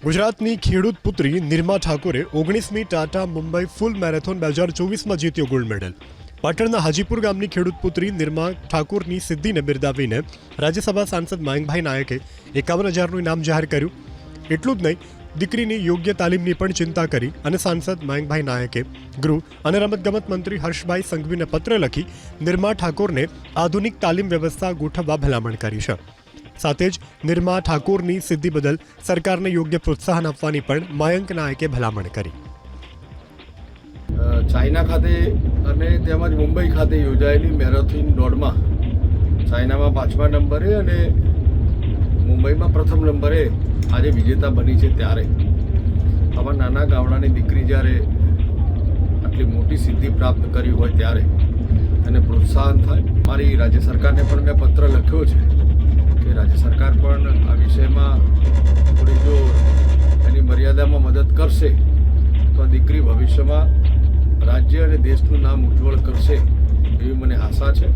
ગુજરાતની ખેડૂત પુત્રી નિર્મા ઠાકોરે 19મી ટાટા મુંબઈ ફૂલ મેરેથોન 2024માં જીત્યો ગોલ્ડ મેડલ। પાટણના હાજીપુર ગામની ખેડૂત પુત્રી નિર્મા ઠાકોરની સિદ્ધિને બિરદાવીને રાજ્યસભા સાંસદ મયંકભાઈ નાયકે 51,000નું ઇનામ જાહેર કર્યું। એટલું જ નહીં, દીકરીની યોગ્ય તાલીમની પણ ચિંતા કરી અને સાંસદ મયંકભાઈ નાયકે ગૃહ અને રમતગમત મંત્રી હર્ષભાઈ સંઘવીને પત્ર લખી નિર્મા ઠાકોરને આધુનિક તાલીમ વ્યવસ્થા ગોઠવવા ભલામણ કરી છે। સાથે જ નિર્મા ઠાકોરની સિદ્ધિ બદલ સરકારને યોગ્ય પ્રોત્સાહન આપવાની પણ મયંક નાયકે ભલામણ કરી। ચાઇના ખાતે અને તેમજ મુંબઈ ખાતે યોજાયેલી મેરેથોન દોડમાં ચાઇનામાં 5મા નંબરે અને મુંબઈમાં પ્રથમ નંબરે આજે વિજેતા બની છે। ત્યારે આવા નાના ગામડાની દીકરી જ્યારે આટલી મોટી સિદ્ધિ પ્રાપ્ત કરી હોય ત્યારે એને પ્રોત્સાહન થાય। મારી રાજ્ય સરકારને પણ મેં પત્ર લખ્યો છે કે રાજ્ય સરકાર પણ આ વિષયમાં થોડી જો એની મર્યાદામાં મદદ કરશે તો આ દીકરી ભવિષ્યમાં રાજ્ય અને દેશનું નામ ઉજ્જવળ કરશે એવી મને આશા છે।